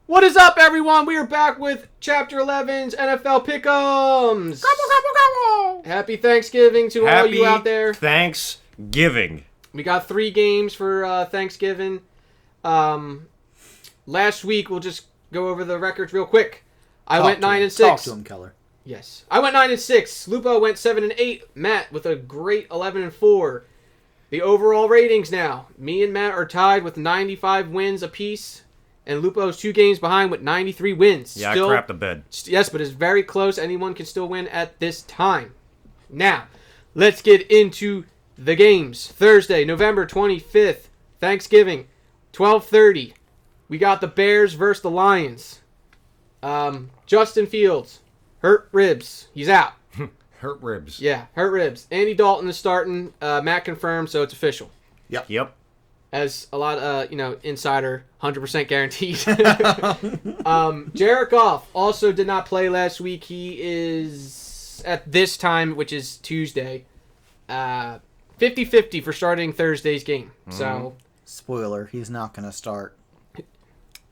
What is up, everyone? We are back with Chapter 11's NFL Pick'ems. Happy Thanksgiving to all you out there. Thanksgiving. We got 3 games for Thanksgiving. Last week, we'll just go over the records real quick. I went 9-6. Talk to him, Keller. Yes. I went 9-6. Lupo went 7-8. Matt with a great 11-4. The overall ratings now. Me and Matt are tied with 95 wins apiece. And Lupo's 2 games behind with 93 wins. Yeah, still, I crapped the bed. Yes, but it's very close. Anyone can still win at this time. Now, let's get into the games. Thursday, November 25th, Thanksgiving, 12:30. We got the Bears versus the Lions. Justin Fields, hurt ribs. He's out. Hurt ribs. Yeah, hurt ribs. Andy Dalton is starting. Matt confirmed, so it's official. Yep. As a lot insider, 100% guaranteed. Jared Goff also did not play last week. He is, at this time, which is Tuesday, 50-50 for starting Thursday's game. So, spoiler, he's not going to start.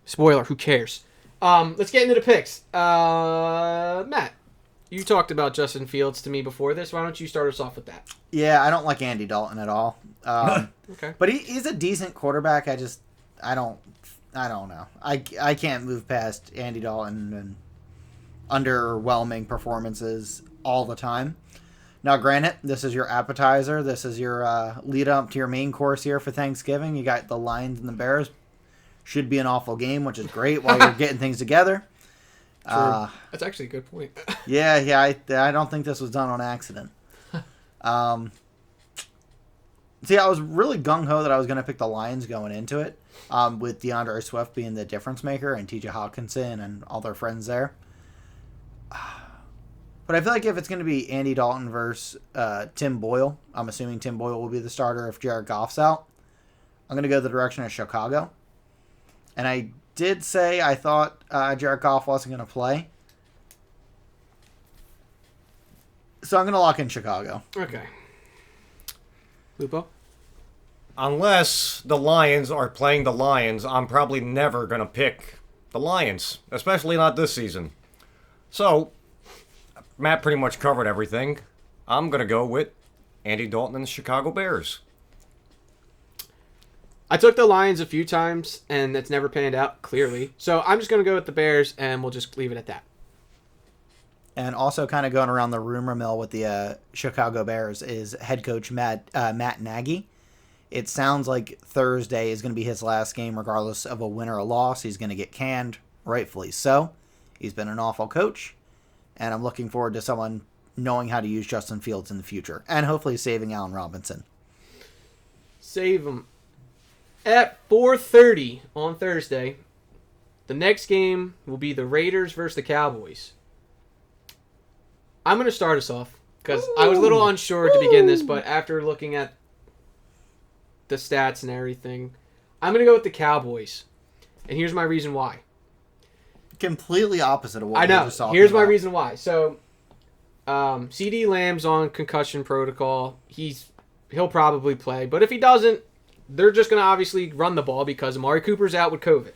Spoiler, who cares? Let's get into the picks. Matt, you talked about Justin Fields to me before this. Why don't you start us off with that? Yeah, I don't like Andy Dalton at all. Okay. But he's a decent quarterback. I don't know. I can't move past Andy Dalton and underwhelming performances all the time. Now, granted, this is your appetizer. This is your lead up to your main course here for Thanksgiving. You got the Lions and the Bears. Should be an awful game, which is great while you're getting things together. True. That's actually a good point. Yeah. I don't think this was done on accident. See, I was really gung-ho that I was going to pick the Lions going into it, with DeAndre Swift being the difference maker and TJ Hawkinson and all their friends there. But I feel like if it's going to be Andy Dalton versus Tim Boyle, I'm assuming Tim Boyle will be the starter if Jared Goff's out. I'm going to go the direction of Chicago. And I did say I thought Jared Goff wasn't going to play. So I'm going to lock in Chicago. Okay. Lupo? Unless the Lions are playing the Lions, I'm probably never going to pick the Lions, especially not this season. So, Matt pretty much covered everything. I'm going to go with Andy Dalton and the Chicago Bears. I took the Lions a few times, and it's never panned out, clearly. So I'm just going to go with the Bears, and we'll just leave it at that. And also kind of going around the rumor mill with the Chicago Bears is head coach Matt Nagy. It sounds like Thursday is going to be his last game regardless of a win or a loss. He's going to get canned, rightfully so. He's been an awful coach, and I'm looking forward to someone knowing how to use Justin Fields in the future, and hopefully saving Allen Robinson. Save him. At 4:30 on Thursday, the next game will be the Raiders versus the Cowboys. I'm going to start us off because I was a little unsure to begin this, but after looking at the stats and everything, I'm going to go with the Cowboys. And here's my reason why. Completely opposite of what I we were know. just talking Here's about. my reason why. So, CD Lamb's on concussion protocol. He'll probably play, but if he doesn't, they're just going to obviously run the ball because Amari Cooper's out with COVID.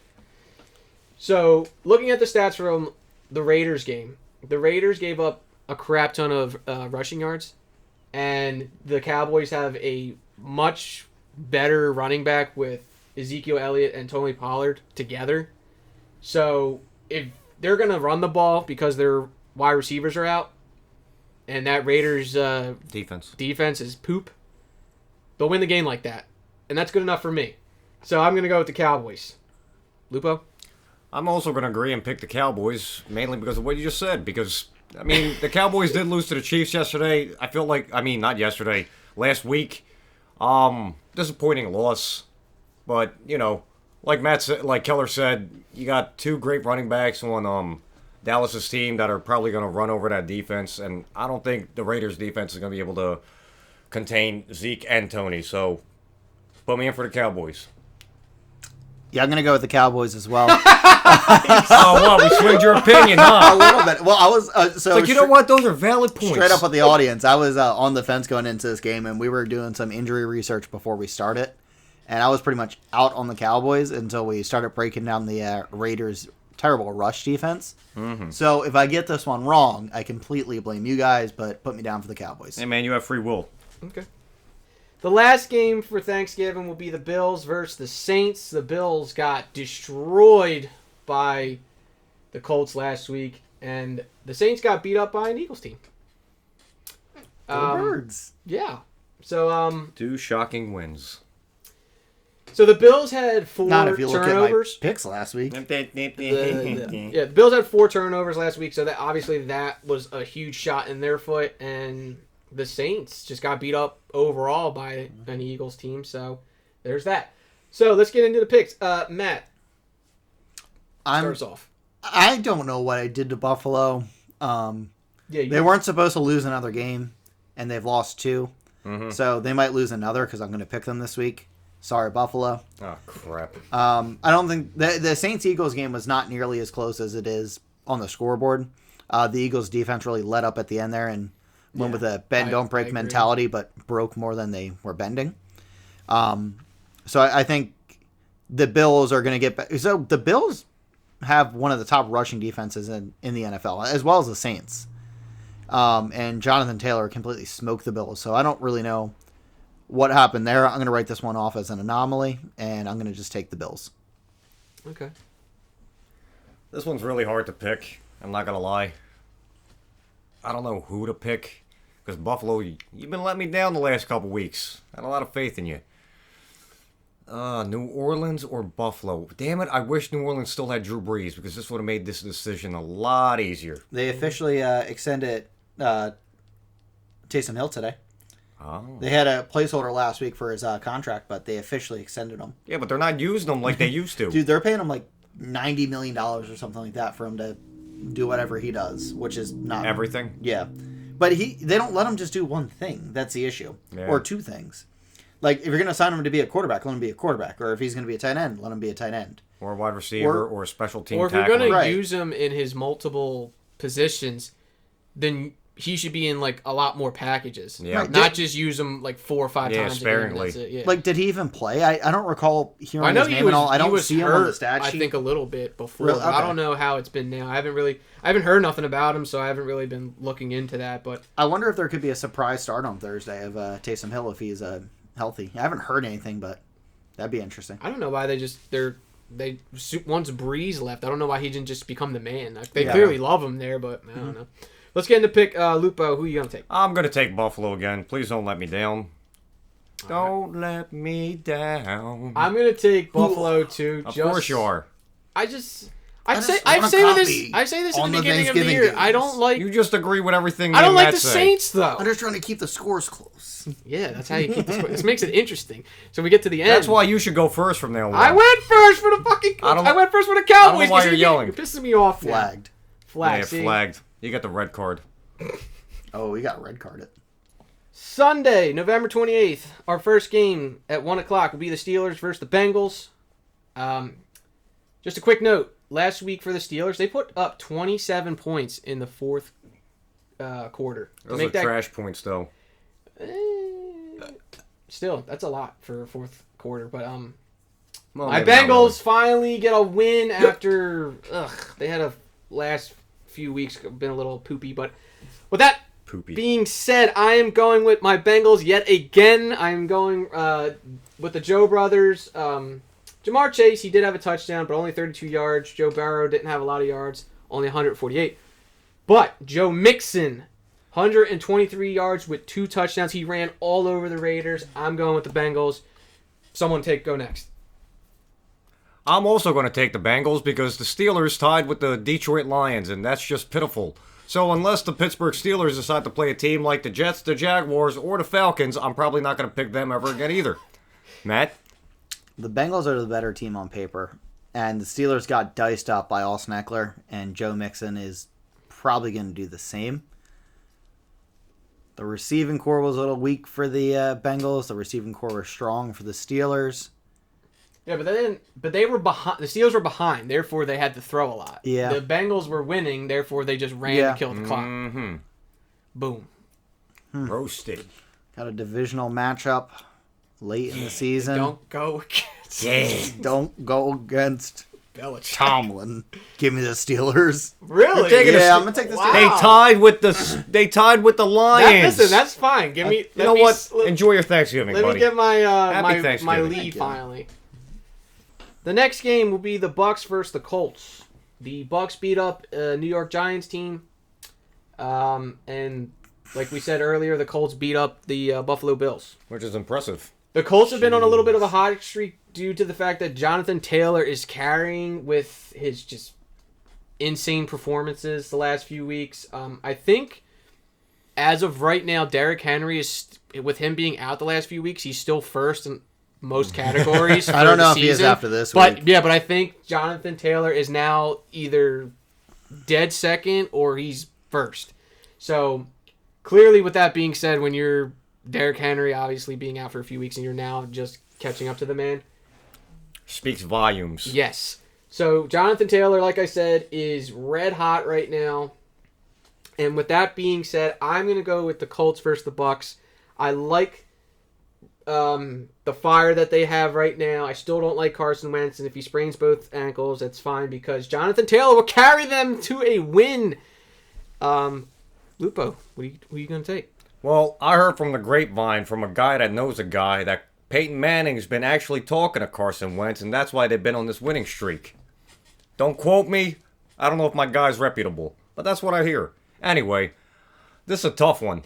So, looking at the stats from the Raiders game, the Raiders gave up a crap ton of rushing yards, and the Cowboys have a much better running back with Ezekiel Elliott and Tony Pollard together. So, if they're going to run the ball because their wide receivers are out, and that Raiders defense is poop, they'll win the game like that. And that's good enough for me. So I'm going to go with the Cowboys. Lupo? I'm also going to agree and pick the Cowboys, mainly because of what you just said. Because, I mean, the Cowboys did lose to the Chiefs yesterday. I feel like, not yesterday, last week. Disappointing loss. But, like Keller said, you got 2 great running backs on Dallas's team that are probably going to run over that defense. And I don't think the Raiders' defense is going to be able to contain Zeke and Tony. So, put me in for the Cowboys. Yeah, I'm going to go with the Cowboys as well. We swinged your opinion, huh? A little bit. Well, I was... you know what? Those are valid points. Straight up with the audience. I was on the fence going into this game, and we were doing some injury research before we started. And I was pretty much out on the Cowboys until we started breaking down the Raiders terrible rush defense. Mm-hmm. So if I get this one wrong, I completely blame you guys, but put me down for the Cowboys. Hey, man, you have free will. Okay. The last game for Thanksgiving will be the Bills versus the Saints. The Bills got destroyed by the Colts last week, and the Saints got beat up by an Eagles team. Go Birds. Yeah. So 2 shocking wins. So the Bills had 4 Not if you look turnovers. at my picks last week. The Bills had 4 turnovers last week, so that obviously that was a huge shot in their foot, and the Saints just got beat up overall by an Eagles team. So there's that. So let's get into the picks. Matt, starts off. I don't know what I did to Buffalo. They weren't supposed to lose another game, and they've lost 2. Mm-hmm. So they might lose another because I'm going to pick them this week. Sorry, Buffalo. Oh, crap. I don't think the Saints-Eagles game was not nearly as close as it is on the scoreboard. The Eagles' defense really let up at the end there and went with a bend, don't break mentality, but broke more than they were bending. So I think the Bills are going to get back. So the Bills have one of the top rushing defenses in the NFL, as well as the Saints. And Jonathan Taylor completely smoked the Bills. So I don't really know what happened there. I'm going to write this one off as an anomaly, and I'm going to just take the Bills. Okay. This one's really hard to pick. I'm not going to lie. I don't know who to pick. Because Buffalo, you've been letting me down the last couple weeks. I had a lot of faith in you. New Orleans or Buffalo? Damn it, I wish New Orleans still had Drew Brees, because this would have made this decision a lot easier. They officially extended Taysom Hill today. Oh. They had a placeholder last week for his contract, but they officially extended him. Yeah, but they're not using them like they used to. Dude, they're paying him like $90 million or something like that for him to do whatever he does, which is not... Everything? Yeah. But they don't let him just do one thing. That's the issue. Yeah. Or 2 things. Like, if you're going to sign him to be a quarterback, let him be a quarterback. Or if he's going to be a tight end, let him be a tight end. Or a wide receiver, or a special team Or if tackle. you're going to Right. use him in his multiple positions, then he should be in like a lot more packages. Yeah. Right. Not just use him like 4 or 5 times. sparingly. A game. That's it. Yeah. Like, did he even play? I don't recall hearing I know his he name was, and all. I he don't was see him hurt, on the stat sheet. I think a little bit before. Really? But I Okay. don't know how it's been now. I haven't heard nothing about him, so I haven't really been looking into that. But I wonder if there could be a surprise start on Thursday of Taysom Hill if he's healthy. I haven't heard anything, but that'd be interesting. I don't know why once Breeze left, I don't know why he didn't just become the man. They Yeah. clearly love him there, but I don't know. Let's get into pick. Lupo, who are you gonna take? I'm going to take Buffalo again. Please don't let me down. Don't let me down. I'm gonna take Buffalo too. Of course you are. I just say want a this copy at the on the beginning of the Thanksgiving year. games. I don't like You just agree with everything I don't me and like Matt the say. Saints though. I'm just trying to keep the scores close. Yeah, that's how you keep this makes it interesting. So we get to the end. That's why you should go first from now on. I went first for the fucking I went first for the Cowboys. I don't know why 'cause you're yelling. You're pissing me off now. Flagged. Flag. Yeah, See? flagged. You got the red card. Oh, we got red carded. Sunday, November 28th, our first game at 1 o'clock will be the Steelers versus the Bengals. Just a quick note. Last week for the Steelers, they put up 27 points in the fourth quarter. Those are trash points, though. Still, that's a lot for a fourth quarter. But Well, my maybe not Bengals finally get a win after they had a last few weeks been a little poopy. But with that Poopy. being said, I am going with my Bengals yet again. I am going with the Joe brothers. Jamar Chase, he did have a touchdown, but only 32 yards. Joe Burrow didn't have a lot of yards, only 148. But Joe Mixon, 123 yards with 2 touchdowns. He ran all over the Raiders. I'm going with the Bengals. Someone go next. I'm also going to take the Bengals because the Steelers tied with the Detroit Lions, and that's just pitiful. So unless the Pittsburgh Steelers decide to play a team like the Jets, the Jaguars, or the Falcons, I'm probably not going to pick them ever again either. Matt? The Bengals are the better team on paper, and the Steelers got diced up by Austin Eckler, and Joe Mixon is probably going to do the same. The receiving core was a little weak for the Bengals. The receiving core was strong for the Steelers. Yeah, but they were behind. The Steelers were behind, therefore they had to throw a lot. Yeah. The Bengals were winning, therefore they just ran and killed the clock. Mm-hmm. Boom. Roasted. Got a divisional matchup late in the season. Don't go against. Yeah. Don't go against Belichick. Tomlin. Give me the Steelers. Really? Yeah, I'm gonna take the Wow. Steelers. They tied with the Lions. Listen, that's fine. Give me. You know what? Enjoy your Thanksgiving, Let buddy. me get my Happy my Thanksgiving. lead finally. The next game will be the Bucs versus the Colts. The Bucs beat up a New York Giants team, and like we said earlier, the Colts beat up the Buffalo Bills. Which is impressive. The Colts have been on a little bit of a hot streak due to the fact that Jonathan Taylor is carrying with his just insane performances the last few weeks. I think as of right now, Derrick Henry is, with him being out the last few weeks, he's still first in most categories. I don't know for if the he is season. after this But week. yeah, but I think Jonathan Taylor is now either dead second or he's first. So clearly, with that being said, when you're Derrick Henry obviously being out for a few weeks and you're now just catching up to the man. Speaks volumes. Yes. So Jonathan Taylor, like I said, is red hot right now. And with that being said, I'm going to go with the Colts versus the Bucs. I like the fire that they have right now. I still don't like Carson Wentz, and if he sprains both ankles, that's fine because Jonathan Taylor will carry them to a win. Lupo, what are you going to take? Well, I heard from the grapevine from a guy that knows a guy that Peyton Manning's been actually talking to Carson Wentz, and that's why they've been on this winning streak. Don't quote me. I don't know if my guy's reputable, but that's what I hear. Anyway, this is a tough one.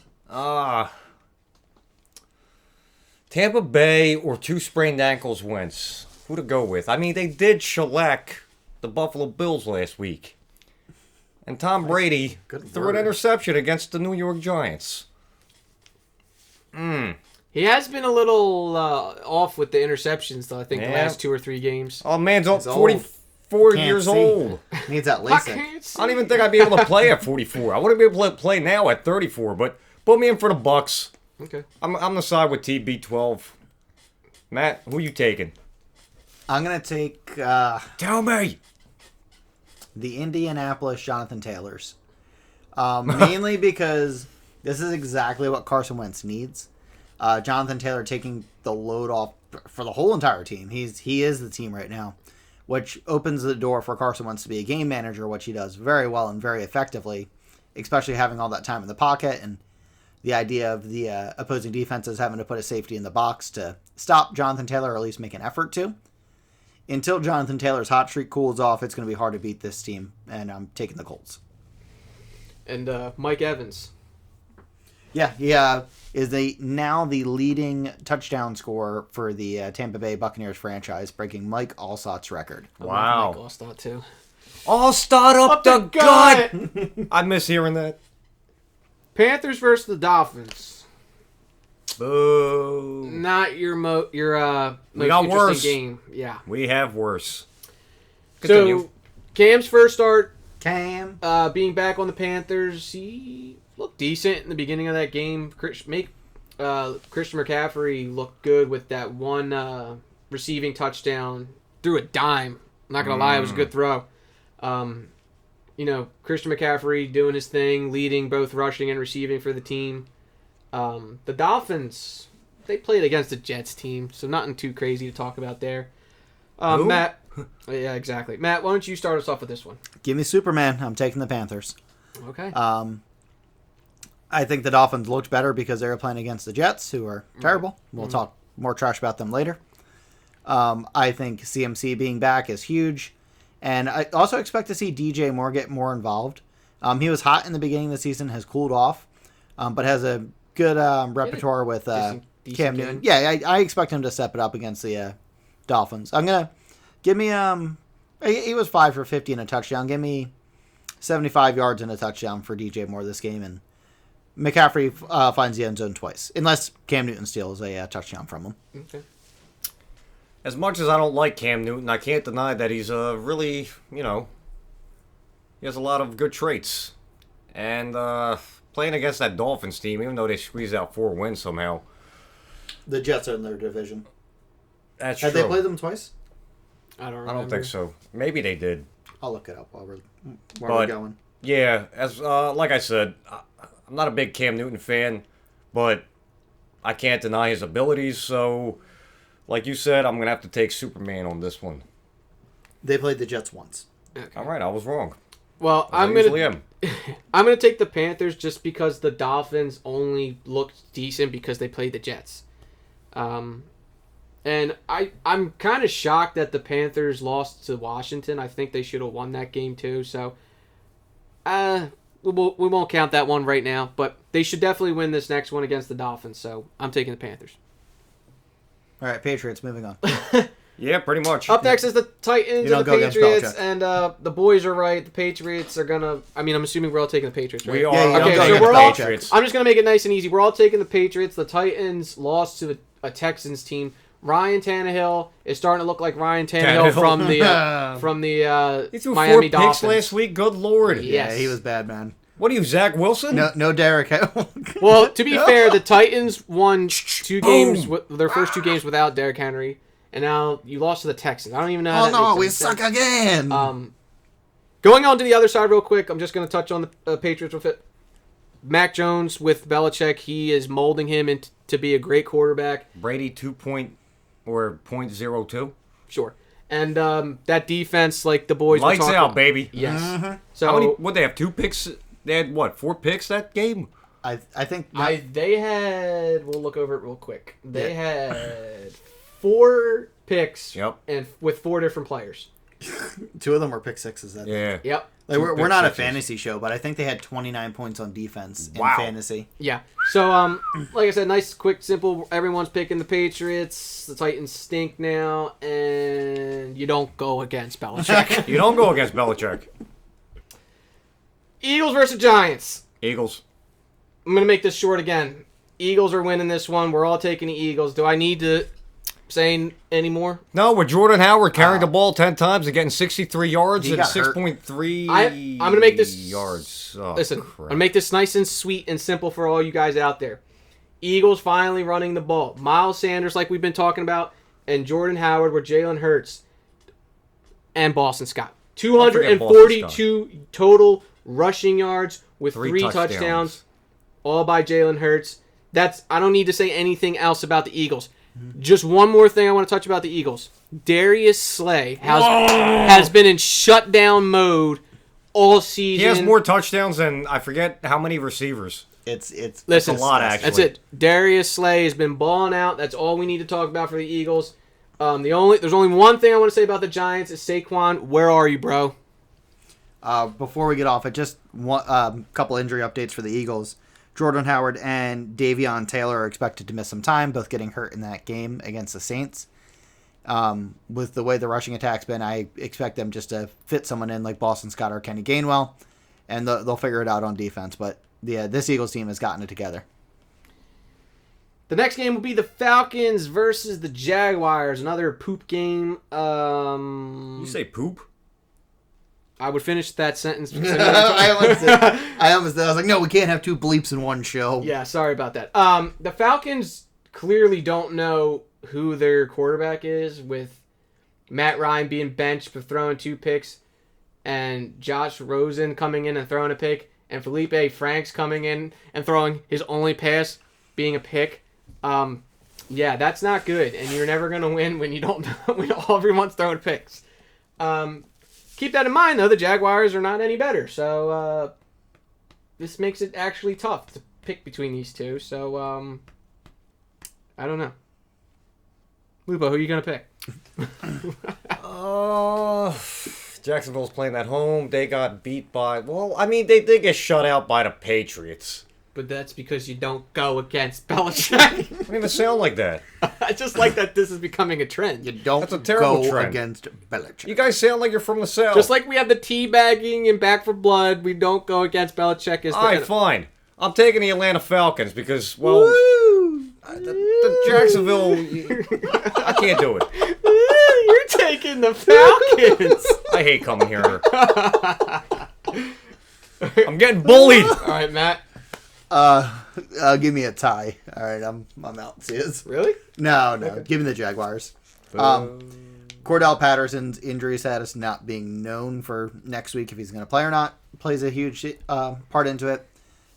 Tampa Bay or two sprained ankles Wentz. Who to go with? I mean, they did shellac the Buffalo Bills last week. And Tom Brady threw an interception against the New York Giants. He has been a little off with the interceptions, though, I think, the Yeah. last 2 or 3 games. Oh, man's He's 44 Can't years see. old. Needs that I LASIK. can't see. I don't even think I'd be able to play at 44. I wouldn't be able to play now at 34, but put me in for the Bucks. Okay. I'm on the side with TB12. Matt, who you taking? I'm gonna take Tell me. the Indianapolis Jonathan Taylors, mainly because this is exactly what Carson Wentz needs. Jonathan Taylor taking the load off for the whole entire team. He is the team right now, which opens the door for Carson Wentz to be a game manager, which he does very well and very effectively, especially having all that time in the pocket and the idea of the opposing defenses having to put a safety in the box to stop Jonathan Taylor, or at least make an effort to. Until Jonathan Taylor's hot streak cools off, it's going to be hard to beat this team, and I'm taking the Colts. And Mike Evans. Yeah, he is now the leading touchdown scorer for the Tampa Bay Buccaneers franchise, breaking Mike Allsott's record. I love Wow. Mike Allstott, too. All start up the gut. I miss hearing that. Panthers versus the Dolphins. Boo. Not your most We got interesting worse. game. Yeah. We have worse. Continue. So, Cam's first start, Cam. being back on the Panthers, he looked decent in the beginning of that game. Christian McCaffrey looked good with that one receiving touchdown. Threw a dime. I'm not going to lie, it was a good throw. Christian McCaffrey doing his thing, leading both rushing and receiving for the team. The Dolphins, they played against the Jets team, so nothing too crazy to talk about there. Who? Matt, yeah, exactly. Matt, why don't you start us off with this one? Give me Superman. I'm taking the Panthers. Okay. I think the Dolphins looked better because they were playing against the Jets, who are terrible. We'll talk more trash about them later. I think CMC being back is huge. And I also expect to see DJ Moore get more involved. He was hot in the beginning of the season, has cooled off, but has a good repertoire with decent Cam game. Newton. Yeah, I expect him to step it up against the Dolphins. I'm going to give me... he was 5 for 50 and a touchdown. Give me 75 yards and a touchdown for DJ Moore this game. And McCaffrey finds the end zone twice, unless Cam Newton steals a touchdown from him. Okay. As much as I don't like Cam Newton, I can't deny that he's really, he has a lot of good traits. And playing against that Dolphins team, even though they squeezed out 4 wins somehow. The Jets are in their division. That's Have true. they played them twice? I don't remember. I don't think so. Maybe they did. I'll look it up while we're But- going. Yeah, as like I said, I'm not a big Cam Newton fan, but I can't deny his abilities. So, like you said, I'm gonna have to take Superman on this one. They played the Jets once. All right, I was wrong. Well, I usually am. I'm gonna take the Panthers just because the Dolphins only looked decent because they played the Jets. And I'm kind of shocked that the Panthers lost to Washington. I think they should have won that game too. So, we won't count that one right now. But they should definitely win this next one against the Dolphins. So I'm taking the Panthers. All right, Patriots. Moving on. Yeah, pretty much. Up next is the Titans You and don't the go against Patriots, Belichick. and the boys are right. The Patriots are gonna. I'm assuming we're all taking the Patriots, right? We are. Yeah, you don't Okay, go so against we're all. Patriots. I'm just gonna make it nice and easy. We're all taking the Patriots. The Titans lost to a Texans team. Ryan Tannehill is starting to look like Ryan Tannehill from the He threw Miami 4 Dolphins. picks last week. Good lord. Yeah. Yeah, he was bad, man. What are you, Zach Wilson? No, Derek. Well, to be fair, the Titans won 2 games, their first 2 games without Derrick Henry, and now you lost to the Texans. I don't even know. How Oh that no, makes we any suck sense. again. Going on to the other side real quick, I'm just going to touch on the Patriots with it. Mac Jones with Belichick, he is molding him to be a great quarterback. Brady 0.02. Sure. And that defense, like the boys Lights were talking out, baby. Yes. So How many? What they have? 2 picks. They had what? 4 picks that game. I think they had. We'll look over it real quick. They had 4 picks. Yep. And with 4 different players. 2 of them were pick sixes. That Yeah. Yep. Like, we're pick not a sixes. fantasy show, but I think they had 29 points on defense in Wow. fantasy. Yeah. So like I said, nice, quick, simple. Everyone's picking the Patriots. The Titans stink now, and you don't go against Belichick. You don't go against Belichick. Eagles versus Giants. Eagles. I'm gonna make this short again. Eagles are winning this one. We're all taking the Eagles. Do I need to say any more? No, with Jordan Howard carrying the ball 10 times and getting 63 yards He and got hurt. 6.3 I'm gonna make this yards. Oh, Listen, I'm crap. gonna make this nice and sweet and simple for all you guys out there. Eagles finally running the ball. Miles Sanders, like we've been talking about, and Jordan Howard with Jalen Hurts and Boston Scott. Don't forget 242 total rushing yards with 3 3 touchdowns, all by Jalen Hurts. I don't need to say anything else about the Eagles. Just one more thing I want to touch about the Eagles. Darius Slay has been in shutdown mode all season. He has more touchdowns than I forget how many receivers. It's Listen, a lot, actually. That's it. Darius Slay has been balling out. That's all we need to talk about for the Eagles. There's only one thing I want to say about the Giants is Saquon. Where are you, bro? Before we get off, just one couple injury updates for the Eagles. Jordan Howard and Davion Taylor are expected to miss some time, both getting hurt in that game against the Saints. With the way the rushing attack's been, I expect them just to fit someone in like Boston Scott or Kenny Gainwell, and they'll figure it out on defense. But yeah, this Eagles team has gotten it together. The next game will be the Falcons versus the Jaguars. Another poop game. You say poop? I would finish that sentence. I almost I was like, no, we can't have 2 bleeps in one show. Yeah, sorry about that. The Falcons clearly don't know who their quarterback is, with Matt Ryan being benched for throwing 2 picks, and Josh Rosen coming in and throwing a pick, and Felipe Franks coming in and throwing his only pass being a pick. Yeah, that's not good, and you're never gonna win when you don't when everyone's throwing picks. Keep that in mind, though. The Jaguars are not any better, so this makes it actually tough to pick between these two. So I don't know. Lupo, who are you gonna pick? Jacksonville's playing at home. They got beat by. Well, I mean, they did get shut out by the Patriots. But that's because you don't go against Belichick. I don't even sound like that. I just like that this is becoming a trend. You don't That's a terrible go trend. against Belichick. You guys sound like you're from the South. Just like we have the teabagging and back for blood, we don't go against Belichick. As All right, fine. I'm taking the Atlanta Falcons because, well, Woo! the Jacksonville, I can't do it. You're taking the Falcons. I hate coming here. I'm getting bullied. All right, Matt. Give me a tie. All right, I'm out. Sis. Really? No. Give me the Jaguars. Cordell Patterson's injury status not being known for next week if he's going to play or not plays a huge part into it.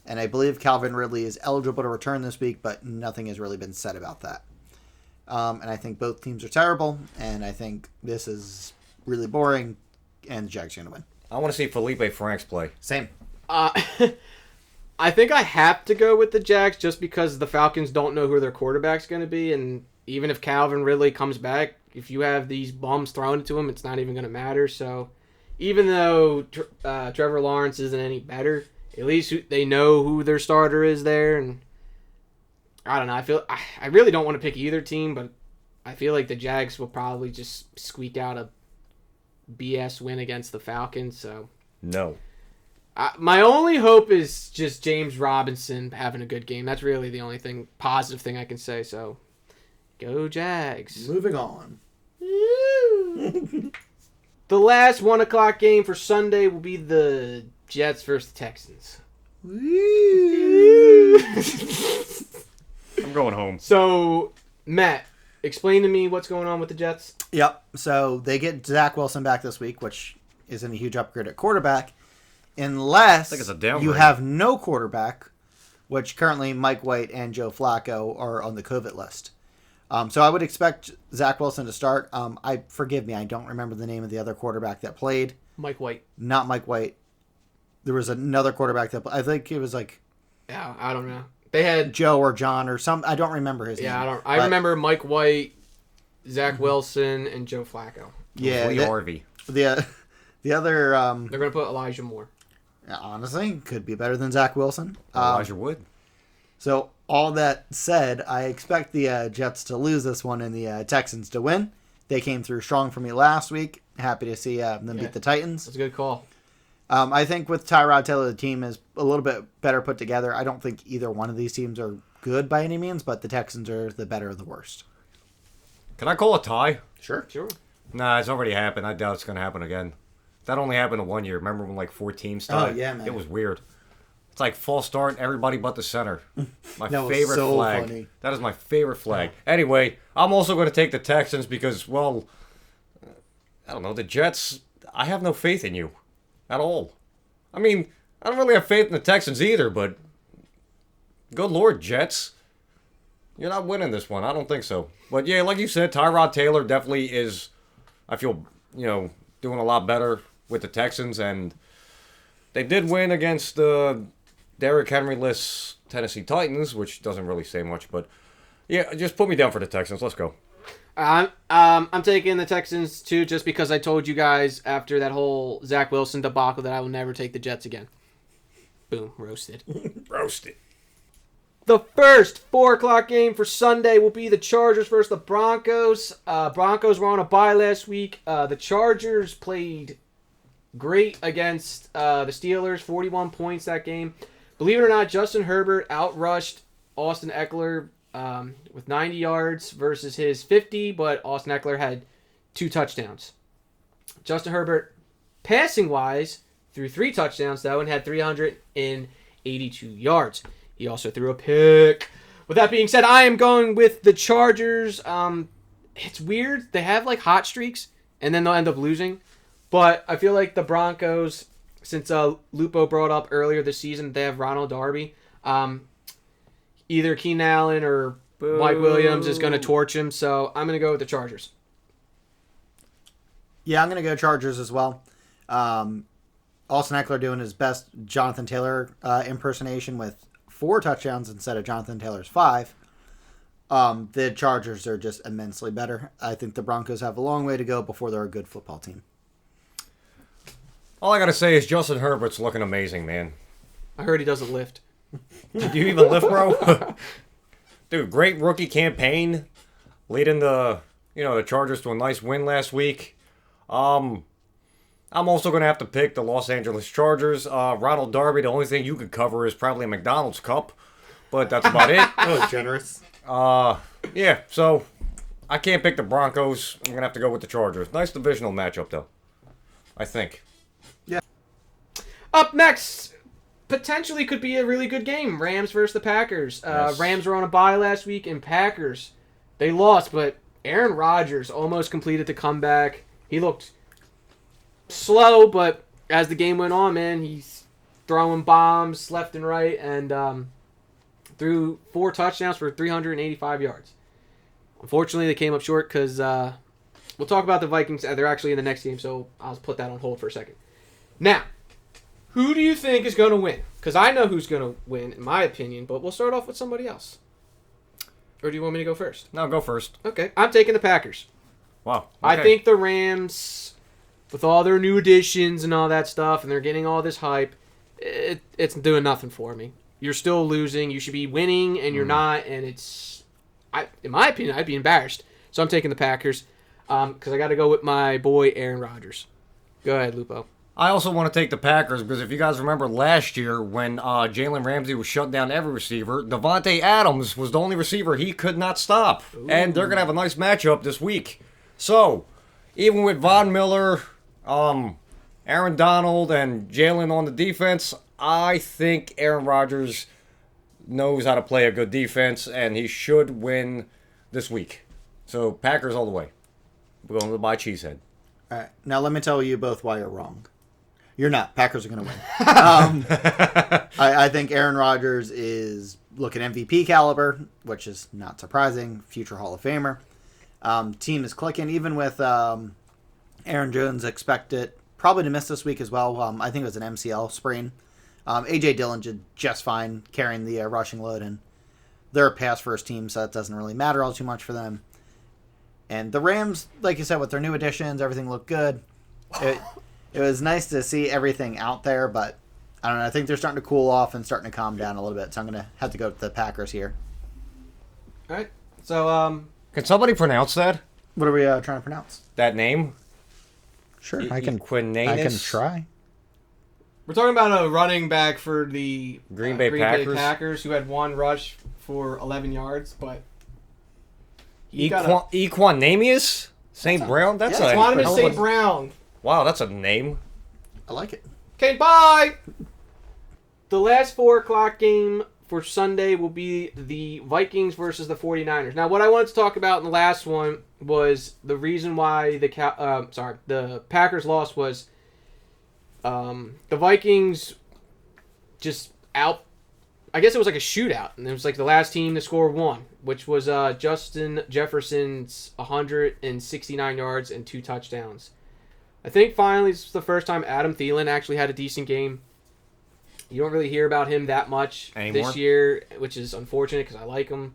And I believe Calvin Ridley is eligible to return this week, but nothing has really been said about that. And I think both teams are terrible, and I think this is really boring, and the Jags are going to win. I want to see Felipe Franks play. Same. I think I have to go with the Jags just because the Falcons don't know who their quarterback's going to be, and even if Calvin Ridley comes back, if you have these bums thrown to him, it's not even going to matter. So even though Trevor Lawrence isn't any better, at least they know who their starter is there. And I don't know. I really don't want to pick either team, but I feel like the Jags will probably just squeak out a BS win against the Falcons. So No. my only hope is just James Robinson having a good game. That's really the only positive thing I can say. So go Jags. Moving on. The last 1 o'clock game for Sunday will be the Jets versus the Texans. I'm going home. So, Matt, explain to me what's going on with the Jets. Yep. So they get Zach Wilson back this week, which isn't a huge upgrade at quarterback, unless I think it's a downgrade. you have no quarterback, which currently Mike White and Joe Flacco are on the COVID list. So I would expect Zach Wilson to start. Forgive me, I don't remember the name of the other quarterback that played. Mike White. Not Mike White. There was another quarterback that I think it was like Yeah, I don't know. They had Joe or John or some. I don't remember his name. I remember Mike White, Zach Wilson, and Joe Flacco. Yeah, Lee Harvey. the other. They're going to put Elijah Moore. Honestly, could be better than Zach Wilson. Elijah Wood. So all that said, I expect the Jets to lose this one and the Texans to win. They came through strong for me last week. Happy to see them beat the Titans. That's a good call. I think with Tyrod Taylor, the team is a little bit better put together. I don't think either one of these teams are good by any means, but the Texans are the better of the worst. Can I call a tie? Sure. Nah, it's already happened. I doubt it's going to happen again. That only happened in 1 year. Remember when like 4 teams tied? Oh, yeah, man. It was weird. It's like false start, everybody but the center. My That was favorite so flag. funny. That is my favorite flag. Anyway, I'm also going to take the Texans because, well, I don't know, the Jets, I have no faith in you at all. I mean, I don't really have faith in the Texans either, but good Lord, Jets. You're not winning this one. I don't think so. But yeah, like you said, Tyrod Taylor definitely is, I feel, doing a lot better with the Texans. And they did win against the Derrick Henry-less Tennessee Titans, which doesn't really say much. But yeah, just put me down for the Texans. Let's go. I'm taking the Texans too, just because I told you guys after that whole Zach Wilson debacle that I will never take the Jets again. Boom, roasted. Roasted. The first 4 o'clock game for Sunday will be the Chargers versus the Broncos. Broncos were on a bye last week. The Chargers played great against the Steelers, 41 points that game. Believe it or not, Justin Herbert outrushed Austin Eckler with 90 yards versus his 50, but Austin Eckler had 2 touchdowns. Justin Herbert, passing-wise, threw 3 touchdowns, though, and had 382 yards. He also threw a pick. With that being said, I am going with the Chargers. It's weird. They have, hot streaks, and then they'll end up losing. But I feel like the Broncos, since Lupo brought up earlier this season, they have Ronald Darby. Either Keenan Allen or Mike Williams is going to torch him, so I'm going to go with the Chargers. Yeah, I'm going to go Chargers as well. Austin Eckler doing his best Jonathan Taylor impersonation with 4 touchdowns instead of Jonathan Taylor's 5. The Chargers are just immensely better. I think the Broncos have a long way to go before they're a good football team. All I got to say is Justin Herbert's looking amazing, man. I heard he doesn't lift. Did you even lift, bro? Dude, great rookie campaign, leading the Chargers to a nice win last week. I'm also going to have to pick the Los Angeles Chargers. Ronald Darby, the only thing you could cover is probably a McDonald's cup, but that's about it. Oh, generous. Yeah, so I can't pick the Broncos. I'm going to have to go with the Chargers. Nice divisional matchup, though, I think. Yeah. Up next, potentially could be a really good game. Rams versus the Packers. Yes. Rams were on a bye last week, and Packers, they lost, but Aaron Rodgers almost completed the comeback. He looked slow, but as the game went on, man, he's throwing bombs left and right, and threw 4 touchdowns for 385 yards. Unfortunately, they came up short because We'll talk about the Vikings. They're actually in the next game, so I'll put that on hold for a second. Now, who do you think is going to win? Because I know who's going to win, in my opinion, but we'll start off with somebody else. Or do you want me to go first? No, go first. Okay, I'm taking the Packers. Wow. Okay. I think the Rams, with all their new additions and all that stuff, and they're getting all this hype, it's doing nothing for me. You're still losing. You should be winning, and you're not, and in my opinion, I'd be embarrassed. So I'm taking the Packers because I got to go with my boy Aaron Rodgers. Go ahead, Lupo. I also want to take the Packers because if you guys remember last year when Jalen Ramsey was shutting down every receiver, Devontae Adams was the only receiver he could not stop. Ooh. And they're going to have a nice matchup this week. So, even with Von Miller, Aaron Donald, and Jalen on the defense, I think Aaron Rodgers knows how to play a good defense, and he should win this week. So, Packers all the way. We're going to buy Cheesehead. All right. Now, let me tell you both why you're wrong. You're not. Packers are going to win. I think Aaron Rodgers is looking MVP caliber, which is not surprising. Future Hall of Famer. Team is clicking, even with Aaron Jones expected probably to miss this week as well. I think it was an MCL sprain. A.J. Dillon did just fine carrying the rushing load, and they're a pass-first team, so that doesn't really matter all too much for them. And the Rams, like you said, with their new additions, everything looked good. It was nice to see everything out there, but I don't know. I think they're starting to cool off and starting to calm down a little bit, so I'm going to have to go with the Packers here. All right. So, can somebody pronounce that? What are we trying to pronounce? That name? Sure, I can try. We're talking about a running back for the Green Bay Packers who had one rush for 11 yards, but Equanimous St. Brown? That's Equanimous St. Brown. Wow, that's a name. I like it. Okay, bye! The last 4 o'clock game for Sunday will be the Vikings versus the 49ers. Now, what I wanted to talk about in the last one was the reason why the Packers lost was the Vikings just out. I guess it was like a shootout, and it was like the last team to score won, which was Justin Jefferson's 169 yards and 2 touchdowns. I think finally this was the first time Adam Thielen actually had a decent game. You don't really hear about him that much this year, which is unfortunate because I like him.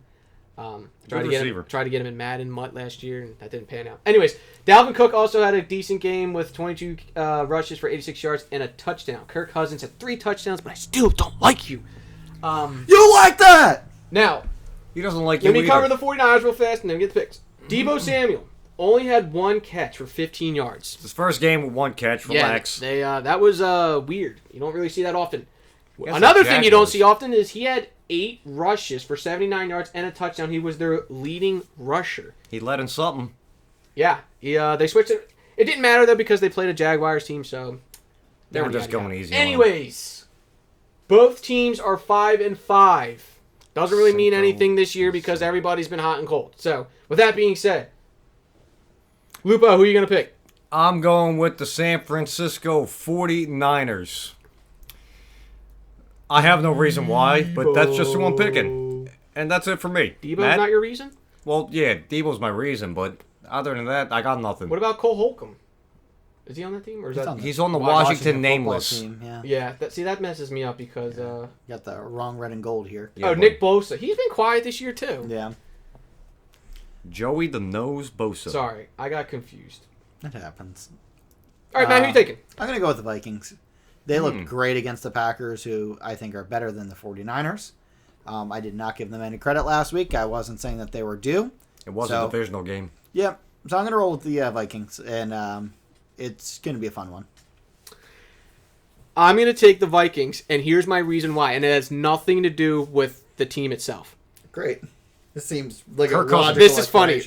Tried to get him in Madden Mutt last year, and that didn't pan out. Anyways, Dalvin Cook also had a decent game with 22 rushes for 86 yards and a touchdown. Kirk Cousins had 3 touchdowns, but I still don't like you. You like that? Now, he doesn't like you either. Let me cover the 49ers real fast and then get the picks. Mm-hmm. Deebo Samuel only had 1 catch for 15 yards. His first game with 1 catch. Relax. Yeah, that was weird. You don't really see that often. Another thing you don't see often is he had 8 rushes for 79 yards and a touchdown. He was their leading rusher. He led in something. Yeah, they switched it. It didn't matter though because they played a Jaguars team, so they were just going easy. Anyways, both teams are 5-5. Doesn't really mean anything this year because everybody's been hot and cold. So, with that being said, Lupo, who are you going to pick? I'm going with the San Francisco 49ers. I have no reason why, but that's just who I'm picking. And that's it for me. Debo's not your reason? Well, yeah, Debo's my reason, but other than that, I got nothing. What about Cole Holcomb? Is he on that team? Or he's on the Washington nameless. Team, yeah. That messes me up because... You got the wrong red and gold here. Yeah, Nick Bosa. He's been quiet this year, too. Yeah. Joey the Nose Bosa. Sorry, I got confused. That happens. All right, Matt, who you taking? I'm going to go with the Vikings. They looked great against the Packers, who I think are better than the 49ers. I did not give them any credit last week. I wasn't saying that they were due. It was a divisional game. Yep. So I'm going to roll with the Vikings, and it's going to be a fun one. I'm going to take the Vikings, and here's my reason why, and it has nothing to do with the team itself. Great. This seems like Kirk a logical This is funny.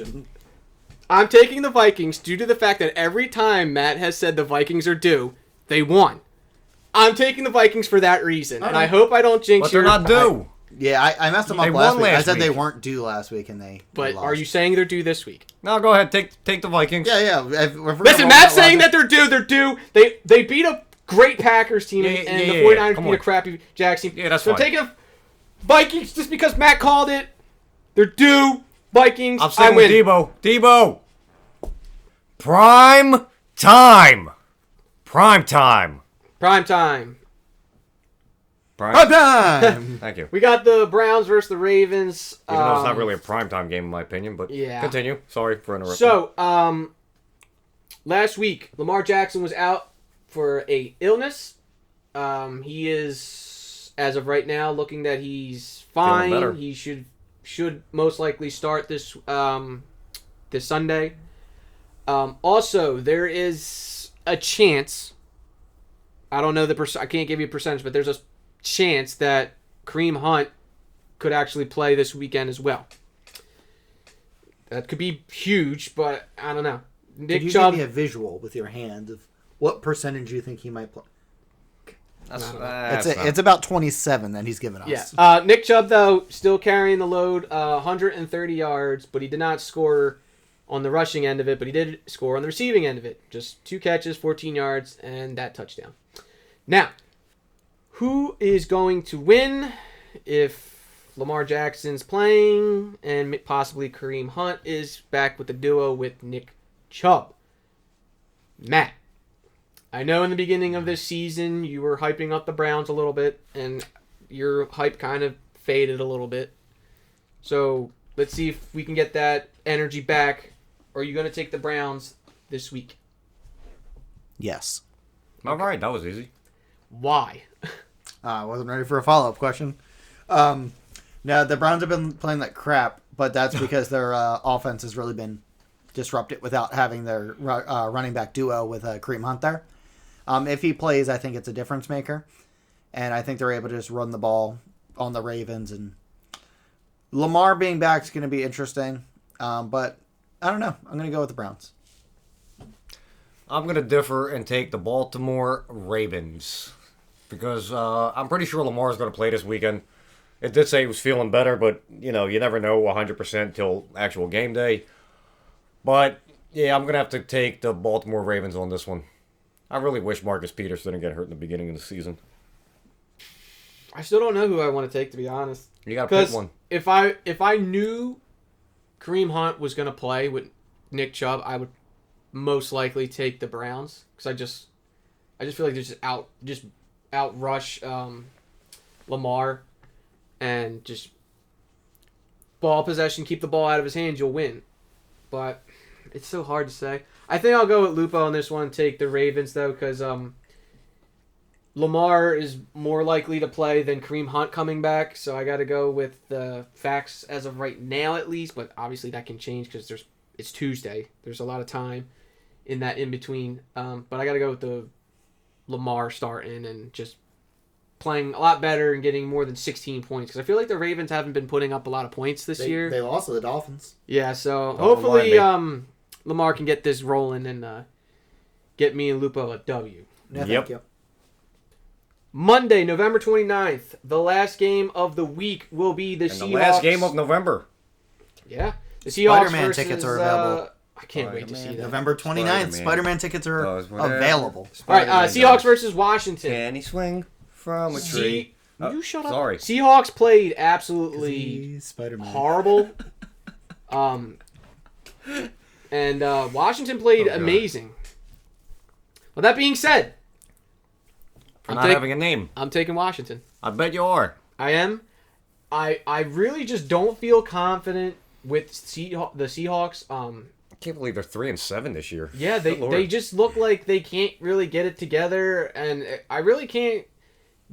I'm taking the Vikings due to the fact that every time Matt has said the Vikings are due, they won. I'm taking the Vikings for that reason, and I hope I don't jinx you. But they're not due. I messed them up last week. I said they weren't due last week, and they But lost. are you saying they're due this week? No, go ahead. Take the Vikings. Yeah. Listen, Matt's saying that they're due. They're due. They beat a great Packers team, and the 49ers beat a crappy Jags team. Yeah, that's so fine. I'm taking the Vikings just because Matt called it. They're due. Vikings. I'm staying with Debo. Prime time. Prime time. Prime time. Prime time. Thank you. We got the Browns versus the Ravens. Even though it's not really a primetime game in my opinion, but Yeah. continue. Sorry for interrupting. So, last week, Lamar Jackson was out for a illness. He is, as of right now, looking that he's Feeling better. fine. He should most likely start this Sunday. Also, there is a chance. I don't know I can't give you a percentage, but there's a chance that Kareem Hunt could actually play this weekend as well. That could be huge, but I don't know. Nick Could you Chubb, give me a visual with your hand of what percentage you think he might play? It's about 27 that he's given us. yeah. Nick Chubb, though, still carrying the load, 130 yards, but he did not score on the rushing end of it, but he did score on the receiving end of it. Just 2 catches, 14 yards, and that touchdown. Now, who is going to win if Lamar Jackson's playing and possibly Kareem Hunt is back with the duo with Nick Chubb? Matt, I know in the beginning of this season you were hyping up the Browns a little bit, and your hype kind of faded a little bit. So let's see if we can get that energy back. Or are you going to take the Browns this week? Yes. All right, that was easy. Why? I wasn't ready for a follow-up question. No, the Browns have been playing like crap, but that's because their offense has really been disrupted without having their running back duo with Kareem Hunt there. If he plays, I think it's a difference maker. And I think they're able to just run the ball on the Ravens. And Lamar being back is going to be interesting. But I don't know. I'm going to go with the Browns. I'm going to differ and take the Baltimore Ravens because I'm pretty sure Lamar's going to play this weekend. It did say he was feeling better, but, you never know 100% till actual game day. But, yeah, I'm going to have to take the Baltimore Ravens on this one. I really wish Marcus Peters didn't get hurt in the beginning of the season. I still don't know who I want to take, to be honest. You got to pick one. If I knew Kareem Hunt was going to play with Nick Chubb, I would most likely take the Browns because I just feel like they're just outrush Lamar and just ball possession, keep the ball out of his hands, you'll win. But it's so hard to say. I think I'll go with Lupo on this one. Take the Ravens though because Lamar is more likely to play than Kareem Hunt coming back, so I got to go with the facts as of right now at least. But obviously that can change because it's Tuesday. There's a lot of time in that in between. But I got to go with the Lamar starting and just playing a lot better and getting more than 16 points because I feel like the Ravens haven't been putting up a lot of points this year. They lost to the Dolphins. Yeah, so Don't hopefully remind Lamar can get this rolling and get me and Lupo a W. Yeah, Yep. Thank you. Monday, November 29th, the last game of the week will be the And the Seahawks. last game of November. Yeah. The Seahawks Spider-Man versus, tickets are available. I can't wait to see that. November 29th, Spider-Man Spider-Man tickets are does whatever. available. All right, Seahawks versus Washington. Can he swing from a tree? You shut up. Sorry. Seahawks played absolutely He's Spider-Man. horrible. And Washington played God. amazing. Well, that being said, For not having a name. I'm taking Washington. I bet you are. I am. I really just don't feel confident with the Seahawks. I can't believe they're 3-7 this year. Yeah, Good Lord. they just look like they can't really get it together, and I really can't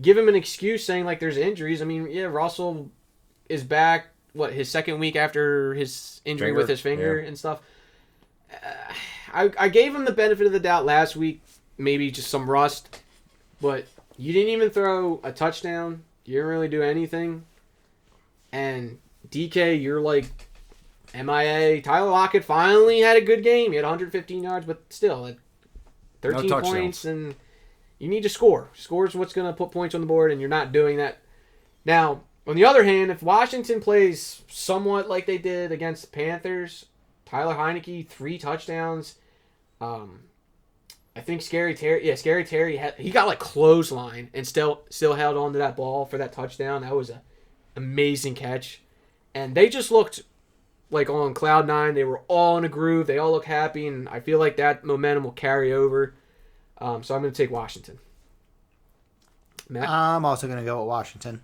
give him an excuse saying like there's injuries. I mean, yeah, Russell is back. What, his second week after his injury with his finger and stuff. I gave him the benefit of the doubt last week, maybe just some rust, but you didn't even throw a touchdown. You didn't really do anything, and DK, you're like MIA. Tyler Lockett finally had a good game. He had 115 yards, but still, at 13 No points, and you need to score. Score is what's going to put points on the board, and you're not doing that. Now, on the other hand, if Washington plays somewhat like they did against the Panthers, Tyler Heineke, 3 touchdowns. I think Scary Terry he got like clothesline and still held on to that ball for that touchdown. That was an amazing catch. And they just looked like on cloud nine. They were all in a groove. They all look happy, and I feel like that momentum will carry over. So I'm going to take Washington. Matt? I'm also going to go with Washington.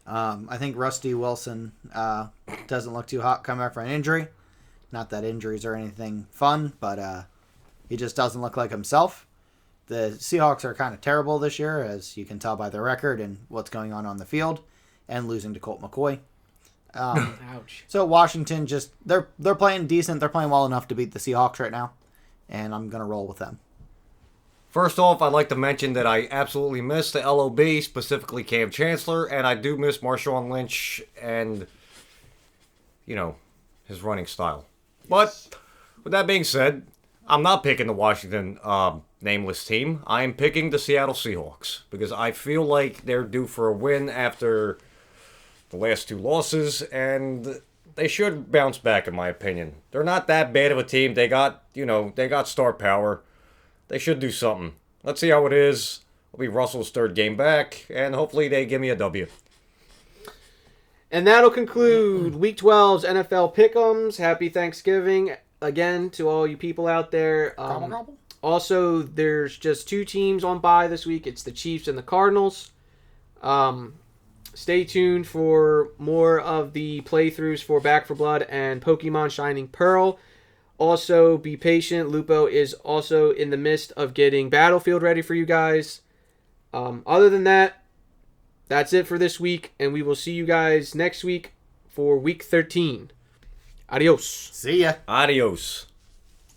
I think Rusty Wilson doesn't look too hot coming back from an injury. Not that injuries are anything fun, but he just doesn't look like himself. The Seahawks are kind of terrible this year, as you can tell by their record and what's going on the field, and losing to Colt McCoy. Ouch. So Washington they're playing decent. They're playing well enough to beat the Seahawks right now, and I'm going to roll with them. First off, I'd like to mention that I absolutely miss the LOB, specifically Cam Chancellor, and I do miss Marshawn Lynch and, his running style. But, with that being said, I'm not picking the Washington nameless team. I am picking the Seattle Seahawks, because I feel like they're due for a win after the last 2 losses, and they should bounce back, in my opinion. They're not that bad of a team. They got star power. They should do something. Let's see how it is. It'll be Russell's 3rd game back, and hopefully they give me a W. And that'll conclude Week 12's NFL Pick'ems. Happy Thanksgiving again to all you people out there. Also, there's just 2 teams on bye this week. It's the Chiefs and the Cardinals. Stay tuned for more of the playthroughs for Back for Blood and Pokemon Shining Pearl. Also, be patient. Lupo is also in the midst of getting Battlefield ready for you guys. Other than that, that's it for this week, and we will see you guys next week for Week 13. Adios. See ya. Adios.